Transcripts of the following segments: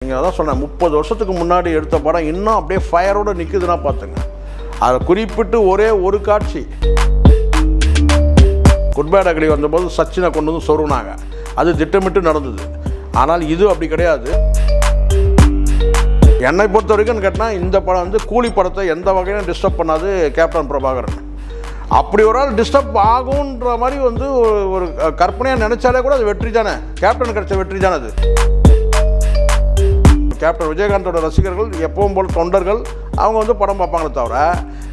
நீங்கள் அதான் சொன்னேன், 30 வருஷத்துக்கு முன்னாடி எடுத்த படம் இன்னும் அப்படியே ஃபயரோடு நிற்குதுன்னா பார்த்துங்க. அதை குறிப்பிட்டு ஒரே ஒரு காட்சி, குட் பேட் அக்லி வந்தபோது சச்சினை கொண்டு வந்து சொருனாங்க, அது திட்டமிட்டு நடந்தது. ஆனால் இது அப்படி கிடையாது. என்னை பொறுத்த வரைக்கும் கேட்டால் இந்த படம் வந்து கூலி படத்தை எந்த வகையிலும் டிஸ்டர்ப் பண்ணாது கேப்டன் பிரபாகரன். அப்படி ஒரு ஆள் டிஸ்டர்ப் ஆகுன்ற மாதிரி வந்து ஒரு கற்பனையாக நினைச்சாலே கூட அது வெற்றி தானே, கேப்டன் கிடைச்ச வெற்றி தானே அது. கேப்டன் விஜயகாந்தோட ரசிகர்கள் எப்பவும் போல் தொண்டர்கள் அவங்க வந்து படம் பார்ப்பாங்களே தவிர,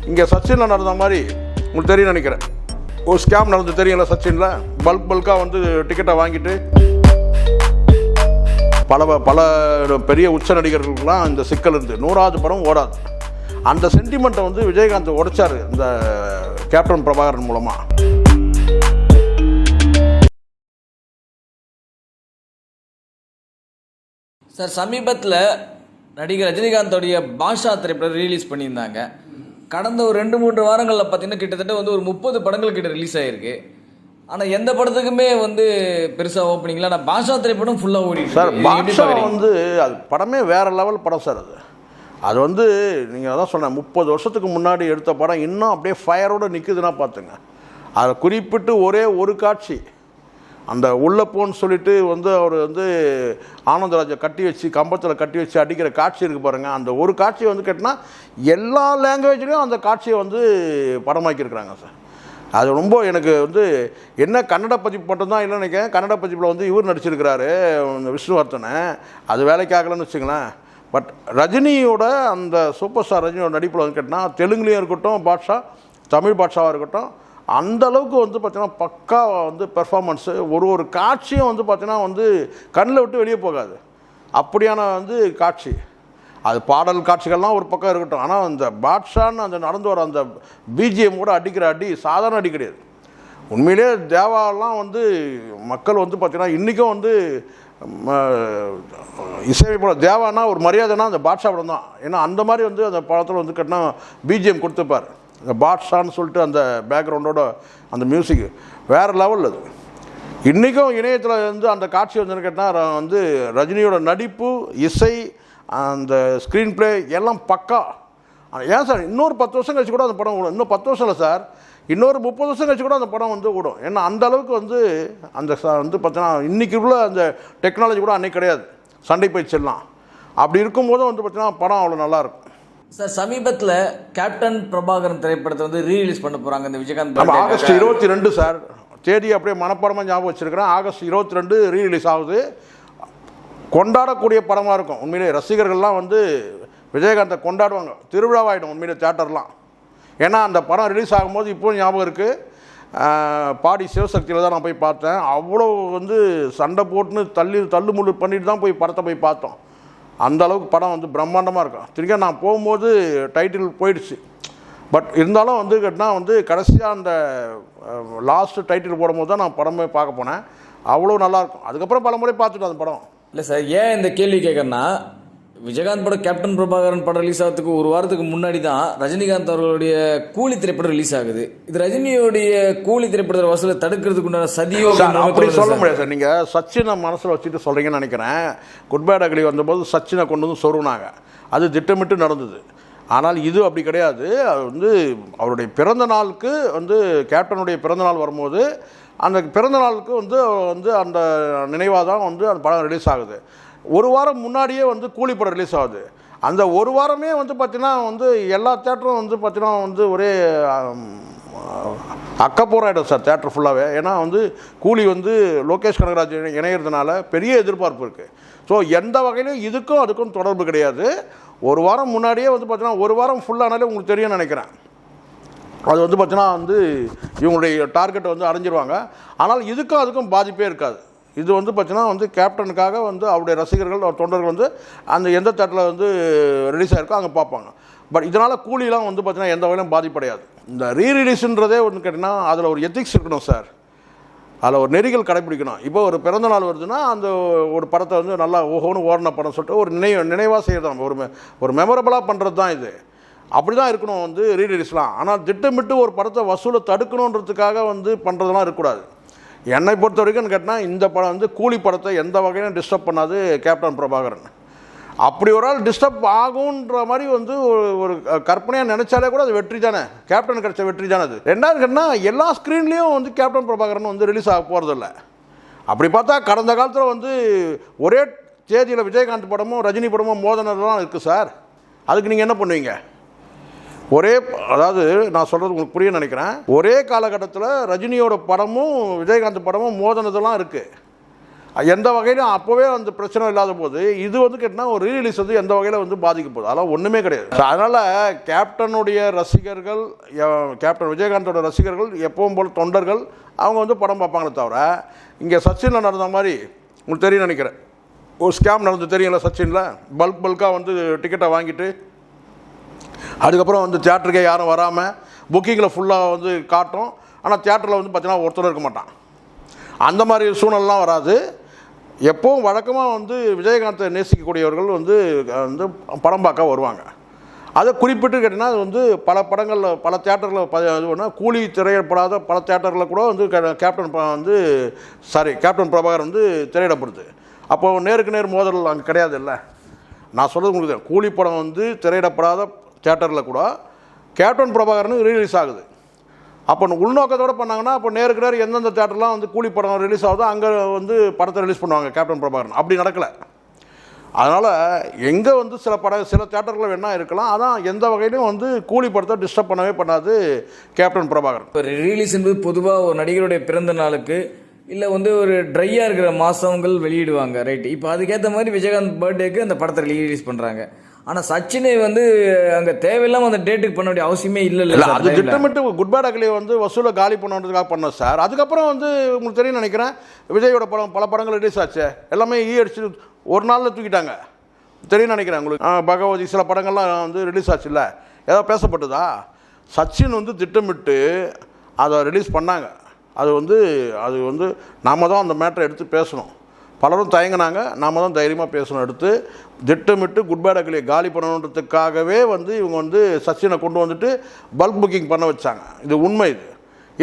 இங்கே சச்சினில் நடந்த மாதிரி உங்களுக்கு தெரியும் நினைக்கிறேன், ஒரு ஸ்கேம் நடந்து தெரியல சச்சினில். பல்காக வந்து டிக்கெட்டை வாங்கிட்டு பல பெரிய உச்ச நடிகர்களுக்கெல்லாம் இந்த சிக்கல் இருந்து 100வது படம் ஓடாது. அந்த சென்டிமெண்ட்டை வந்து விஜயகாந்த் உடைச்சார் இந்த கேப்டன் பிரபாகரன் மூலமாக. சார், சமீபத்தில் நடிகர் ரஜினிகாந்தோடைய பாஷா திரைப்படம் ரிலீஸ் பண்ணியிருந்தாங்க. கடந்த ஒரு 2-3 வாரங்களில் பார்த்தீங்கன்னா கிட்டத்தட்ட வந்து ஒரு 30 படங்கள் கிட்ட ரிலீஸ் ஆகிருக்கு. ஆனால் எந்த படத்துக்குமே வந்து பெருசாக ஓப்பனிங்ல, ஆனால் பாஷா திரைப்படம் ஃபுல்லாக ஓடிட்டு சார். பாஷா வந்து அது படமே வேறு லெவல் படம் சார். அது வந்து நீங்கள் அதான் சொன்னேன், 30 வருஷத்துக்கு முன்னாடி எடுத்த படம் இன்னும் அப்படியே ஃபயரோடு நிற்குதுன்னா பார்த்துங்க. அதை குறிப்பிட்டு ஒரே ஒரு காட்சி, அந்த உள்ளப்போன்னு சொல்லிட்டு வந்து அவர் வந்து ஆனந்தராஜை கட்டி வச்சு கம்பத்தில் கட்டி வச்சு அடிக்கிற காட்சி இருக்குது பாருங்கள். அந்த ஒரு காட்சியை வந்து கேட்டால் எல்லா லாங்குவேஜ்லேயும் அந்த காட்சியை வந்து படமாக்கியிருக்கிறாங்க சார். அது ரொம்ப எனக்கு வந்து என்ன கன்னட பதிப்பு மட்டும்தான் இல்லை நினைக்கிறேன். கன்னட பதிப்பில் வந்து இவர் நடிச்சிருக்கிறாரு விஷ்ணுவர்தனை, அது வேலைக்கு ஆகலன்னு வச்சுங்களேன். பட் ரஜினியோட அந்த சூப்பர் ஸ்டார் ரஜினியோட நடிப்பில் வந்து கேட்டால் தெலுங்குலேயும் இருக்கட்டும் பாட்ஷா, தமிழ் பாட்ஷாவாக இருக்கட்டும், அந்த அளவுக்கு வந்து பார்த்தீங்கன்னா பக்கா வந்து பெர்ஃபார்மன்ஸு, ஒரு காட்சியும் வந்து பார்த்தீங்கன்னா வந்து கண்ணில் விட்டு வெளியே போகாது, அப்படியான வந்து காட்சி. அது பாடல் காட்சிகள்லாம் ஒரு பக்கம் இருக்கட்டும், ஆனால் அந்த பாட்ஷான்னு அந்த நடந்து வர அந்த பிஜிஎம் கூட அடிக்கிற அடி சாதாரண அடி கிடையாது. உண்மையிலே தேவாலாம் வந்து மக்கள் வந்து பார்த்தீங்கன்னா இன்றைக்கும் வந்து இசையமைப்பட தேவானா ஒரு மரியாதைனா அந்த பாட்ஷா படம் தான். ஏன்னா அந்த மாதிரி வந்து அந்த படத்தில் வந்து கேட்டால் பிஜிஎம் கொடுத்துப்பார். இந்த பாட்ஷான்னு சொல்லிட்டு அந்த பேக்ரவுண்டோட அந்த மியூசிக் வேறு லெவலில். அது இன்றைக்கும் இணையத்தில் வந்து அந்த காட்சி வந்து கேட்டால் வந்து ரஜினியோட நடிப்பு, இசை, அந்த ஸ்க்ரீன் பிளே எல்லாம் பக்கா. ஏன் சார் இன்னொரு 10 வருஷம் கழிச்சு கூட அந்த படம் ஓடும். இன்னும் 10 வருஷம் இல்லை சார், இன்னொரு 30 வருஷம் கழிச்சு கூட அந்த படம் வந்து ஓடும். ஏன்னா அந்த அளவுக்கு வந்து அந்த வந்து பார்த்தீங்கன்னா இன்றைக்கி உள்ள அந்த டெக்னாலஜி கூட அன்றைக்கி கிடையாது, சண்டை பயிற்சியெல்லாம். அப்படி இருக்கும்போது வந்து பார்த்தீங்கன்னா படம் அவ்வளோ நல்லாயிருக்கும் சார். சமீபத்தில் கேப்டன் பிரபாகரன் திரைப்படத்தை வந்து ரீரிலீஸ் பண்ண போகிறாங்க இந்த விஜயகாந்த். நம்ம ஆகஸ்ட் 22 சார், தேதி அப்படியே மனப்பாடமாக ஞாபகம் வச்சுருக்கிறேன். ஆகஸ்ட் 22 ரீரிலீஸ் ஆகுது. கொண்டாடக்கூடிய படமாக இருக்கும். உண்மையிலே ரசிகர்கள்லாம் வந்து விஜயகாந்தை கொண்டாடுவாங்க, திருவிழாவாகிடும் உண்மையிலே தியேட்டர்லாம். ஏன்னா அந்த படம் ரிலீஸ் ஆகும்போது இப்போது ஞாபகம் இருக்குது, பாடி சிவசக்தியில் தான் நான் போய் பார்த்தேன். அவ்வளோ வந்து சண்டை போட்டுன்னு தள்ளுமுள்ளு பண்ணிட்டு தான் போய் படத்தை போய் பார்த்தோம். அந்த அளவுக்கு படம் வந்து பிரம்மாண்டமாக இருக்கும். திரும்ப நான் போகும்போது டைட்டில் போயிடுச்சு, பட் இருந்தாலும் வந்து கேட்டால் வந்து கடைசியாக அந்த லாஸ்ட்டு டைட்டில் போடும்போது தான் நான் படமே பார்க்க போனேன். அவ்வளோ நல்லாயிருக்கும். அதுக்கப்புறம் பல முறை பார்த்துட்டேன் அந்த படம். இல்லை சார், ஏன் இந்த கேள்வி கேட்குறேன்னா, விஜயகாந்த் படம் கேப்டன் பிரபாகரன் படம் ரிலீஸ் ஆகிறதுக்கு ஒரு வாரத்துக்கு முன்னாடி தான் ரஜினிகாந்த் அவர்களுடைய கூலி திரைப்படம் ரிலீஸ் ஆகுது. இது ரஜினியோடைய கூலி திரைப்படத்தை வசூலை தடுக்கிறதுக்கு உண்டான சதியோ அப்படி சொல்ல முடியாது சார். நீங்கள் சச்சினை மனசில் வச்சுட்டு சொல்கிறீங்கன்னு நினைக்கிறேன். குட் பேட் அக்லி வந்தபோது சச்சினை கொண்டு வந்து சொருனாங்க, அது திட்டமிட்டு நடந்தது. ஆனால் இது அப்படி கிடையாது. அது வந்து அவருடைய பிறந்த நாளுக்கு வந்து கேப்டனுடைய பிறந்தநாள் வரும்போது அந்த பிறந்த நாளுக்கு வந்து அந்த நினைவாக தான் வந்து அந்த படம் ரிலீஸ் ஆகுது. ஒரு வாரம் முன்னாடியே வந்து கூலி படம் ரிலீஸ் ஆகுது. அந்த ஒரு வாரமே வந்து பார்த்திங்கன்னா வந்து எல்லா தேட்டரும் வந்து பார்த்திங்கன்னா வந்து ஒரே அக்கப்போராயிடும் சார் தேட்டர் ஃபுல்லாகவே. ஏன்னா வந்து கூலி வந்து லோகேஷ் கனகராஜ் இணையிறதுனால பெரிய எதிர்பார்ப்பு இருக்குது. ஸோ எந்த வகையிலும் இதுக்கும் அதுக்கும் தொடர்பு கிடையாது. ஒரு வாரம் முன்னாடியே வந்து பார்த்திங்கன்னா ஒரு வாரம் ஃபுல்லானாலே உங்களுக்கு தெரியும்னு நினைக்கிறேன். அது வந்து பார்த்திங்கன்னா வந்து இவங்களுடைய டார்கெட்டை வந்து அடைஞ்சிருவாங்க. ஆனால் இதுக்கும் அதுக்கும் பாதிப்பே இருக்காது. இது வந்து பார்த்திங்கன்னா வந்து கேப்டனுக்காக வந்து அவருடைய ரசிகர்கள், அவர் தொண்டர்கள் வந்து அந்த எந்த தேட்டரில் வந்து ரிலீஸ் ஆகிருக்கோ அங்கே பார்ப்பாங்க. பட் இதனால் கூலிலாம் வந்து பார்த்திங்கன்னா எந்த வகையிலும் பாதிப்படையாது. இந்த ரீரிலீஸுன்றதே வந்து கேட்டிங்கன்னா அதில் ஒரு எத்திக்ஸ் இருக்கணும் சார், அதில் ஒரு நெறிகள் கடைப்பிடிக்கணும். இப்போ ஒரு பிறந்தநாள் வருதுன்னா அந்த ஒரு படத்தை வந்து நல்லா ஓஹோன்னு ஓடின படம் சொல்லிட்டு ஒரு நினைவாக செய்கிறது தான், ஒரு மெமரபுளாக பண்ணுறது தான் இது. அப்படி தான் இருக்கணும் வந்து ரீரிலீஸ்லாம். ஆனால் திட்டமிட்டு ஒரு படத்தை வசூலை தடுக்கணுன்றதுக்காக வந்து பண்ணுறதுலாம் இருக்கக்கூடாது. என்னை பொறுத்த வரைக்கும் கேட்டால் இந்த படம் வந்து கூலி படத்தை எந்த வகையிலும் டிஸ்டர்ப் பண்ணாது கேப்டன் பிரபாகரன். அப்படி ஒரு ஆள் டிஸ்டர்ப் ஆகுன்ற மாதிரி வந்து ஒரு கற்பனையாக நினைச்சாலே கூட அது வெற்றி தானே, கேப்டன் கிடைச்ச வெற்றி தானே அது. ரெண்டாவது கேட்டால் எல்லா ஸ்க்ரீன்லேயும் வந்து கேப்டன் பிரபாகரன் வந்து ரிலீஸ் ஆக போகிறதில்ல. அப்படி பார்த்தா கடந்த காலத்தில் வந்து ஒரே தேதியில் விஜயகாந்த் படமும் ரஜினி படமும் மோதனதான் இருக்குது சார். அதுக்கு நீங்கள் என்ன பண்ணுவீங்க? அதாவது நான் சொல்கிறது உங்களுக்கு புரிய நினைக்கிறேன். ஒரே காலகட்டத்தில் ரஜினியோட படமும் விஜயகாந்த் படமும் மோதனதெல்லாம் இருக்குது. எந்த வகையிலும் அப்போவே அந்த பிரச்சனை இல்லாத போது இது வந்து கேட்டால் ஒரு ரீரிலீஸ் வந்து எந்த வகையில் வந்து பாதிக்க போகுது, அதெல்லாம் ஒன்றுமே கிடையாது. அதனால் கேப்டனுடைய ரசிகர்கள், கேப்டன் விஜயகாந்தோட ரசிகர்கள் எப்பவும் போல் தொண்டர்கள் அவங்க வந்து படம் பார்ப்பாங்களே தவிர, இங்கே சச்சினில் நடந்த மாதிரி உங்களுக்கு தெரியும் நினைக்கிறேன், ஒரு ஸ்கேம் நடந்து தெரியுங்களா சச்சினில், பல்காக வந்து டிக்கெட்டை வாங்கிட்டு அதுக்கப்புறம் வந்து தியேட்டருக்கே யாரும் வராமல் புக்கிங்கில் ஃபுல்லாக வந்து காட்டும். ஆனால் தியேட்டரில் வந்து பார்த்தீங்கன்னா ஒருத்தர் இருக்க மாட்டான். அந்த மாதிரி சூழ்நிலாம் வராது. எப்போவும் வழக்கமாக வந்து விஜயகாந்தை நேசிக்கக்கூடியவர்கள் வந்து படம் பார்க்க வருவாங்க. அதை குறிப்பிட்டு கேட்டிங்கன்னா அது வந்து பல படங்களில் பல தேட்டரில் இது பண்ணால் கூலி திரையிடப்படாத பல தேட்டரில் கூட வந்து கேப்டன் பிரபாகரன் வந்து திரையிடப்படுது. அப்போது நேருக்கு நேர் மோதல் அங்கே கிடையாது இல்லை. நான் சொல்கிறது உங்களுக்கு கூலி படம் வந்து திரையிடப்படாத தேட்டரில் கூட கேப்டன் பிரபாகரன் ரீலீஸ் ஆகுது. அப்போ உள்நோக்கத்தோடு பண்ணாங்கன்னா அப்போ நேருக்கு நேர் எந்தெந்த தேட்டர்லாம் வந்து கூலி படம் ரிலீஸ் ஆகுதோ அங்கே வந்து படத்தை ரிலீஸ் பண்ணுவாங்க கேப்டன் பிரபாகரன். அப்படி நடக்கலை. அதனால் எங்கே வந்து சில தேட்டர்களில் வேணால் இருக்கலாம். அதான் எந்த வகையிலும் வந்து கூலி படத்தை டிஸ்டர்ப் பண்ணவே பண்ணாது கேப்டன் பிரபாகரன். இப்போ ரிலீஸ் என்பது பொதுவாக ஒரு நடிகருடைய பிறந்த நாளுக்கு இல்லை வந்து ஒரு ட்ரையாக இருக்கிற மாதங்கள் வெளியிடுவாங்க, ரைட். இப்போ அதுக்கேற்ற மாதிரி விஜயகாந்த் பர்த்டேக்கு அந்த படத்தை ரிலீஸ் பண்ணுறாங்க. ஆனால் சச்சினை வந்து அங்கே தேவையில்லாமல் அந்த டேட்டுக்கு பண்ண வேண்டிய அவசியமே இல்லை. அது திட்டமிட்டு குட் பேட் அக்லி வந்து வசூலை காலி பண்ணுறதுக்காக பண்ண சார். அதுக்கப்புறம் வந்து உங்களுக்கு தெரியும் நினைக்கிறேன், விஜயோட படம் பல படங்கள் ரிலீஸ் ஆச்சு, எல்லாமே அடிச்சு ஒரு நாளில் தூக்கிட்டாங்க. தெரியும் நினைக்கிறேன் உங்களுக்கு. பகவதி சில படங்கள்லாம் வந்து ரிலீஸ் ஆச்சு இல்லை, ஏதாவது பேசப்பட்டதா? சச்சின் வந்து திட்டமிட்டு அதை ரிலீஸ் பண்ணாங்க. அது வந்து நாம் தான் அந்த மேட்டரை எடுத்து பேசணும். பலரும் தயங்கினாங்க, நாம் தான் தைரியமாக பேசணும். எடுத்து திட்டமிட்டு குட் பேட் அக்லியை காலி பண்ணணுன்றதுக்காகவே வந்து இவங்க வந்து சச்சினை கொண்டு வந்துட்டு பல்க் புக்கிங் பண்ண வச்சாங்க. இது உண்மை. இது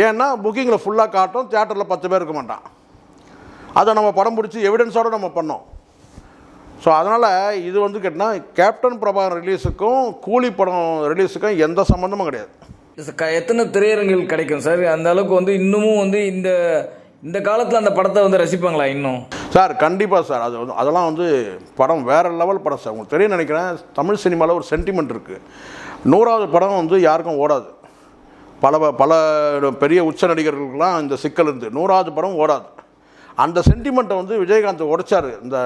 ஏன்னா புக்கிங்கில் ஃபுல்லாக காட்டும், தியேட்டரில் 10 பேர் இருக்க மாட்டான். அதை நம்ம படம் பிடிச்சி எவிடன்ஸோடு நம்ம பண்ணோம். ஸோ அதனால் இது வந்து கேட்டால் கேப்டன் பிரபாகரன் ரிலீஸுக்கும் கூலி படம் ரிலீஸுக்கும் எந்த சம்மந்தமும் கிடையாது. எத்தனை திரையரங்குகள் கிடைக்கும் சார்? அந்த அளவுக்கு வந்து இன்னமும் வந்து இந்த காலத்தில் அந்த படத்தை வந்து ரசிப்பாங்களா இன்னும்? சார் கண்டிப்பாக சார். அதெல்லாம் வந்து படம் வேறு லெவல் படம் சார். உங்களுக்கு தெரியும் நினைக்கிறேன், தமிழ் சினிமாவில் ஒரு சென்டிமெண்ட் இருக்குது. 100வது படம் வந்து யாருக்கும் ஓடாது. பல பெரிய உச்ச நடிகர்களுக்கெல்லாம் இந்த சிக்கல் இருந்து 100வது படம் ஓடாது. அந்த சென்டிமெண்ட்டை வந்து விஜயகாந்த் உடைச்சார் இந்த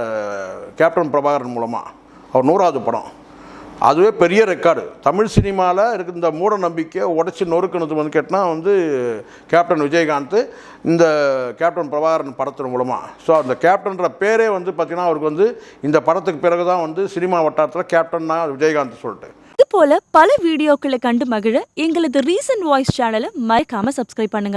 கேப்டன் பிரபாகரன் மூலமாக. அவர் 100வது படம் அதுவே பெரிய ரெக்கார்டு. தமிழ் சினிமாவில் இருக்க இந்த மூட நம்பிக்கையை உடச்சி நொறுக்கணுது வந்து கேட்டால் வந்து கேப்டன் விஜயகாந்த் இந்த கேப்டன் பிரபாகரன் படத்தின் மூலமாக. ஸோ அந்த கேப்டன்ற பேரே வந்து பார்த்திங்கன்னா அவருக்கு வந்து இந்த படத்துக்கு பிறகு தான் வந்து சினிமா வட்டாரத்தில் கேப்டன்னா விஜயகாந்த் சொல்லிட்டு. இது போல பல வீடியோக்களை கண்டு மகிழ எங்களது ரீசன்ட் வாய்ஸ் சேனலை மறக்காம சப்ஸ்கிரைப் பண்ணுங்க.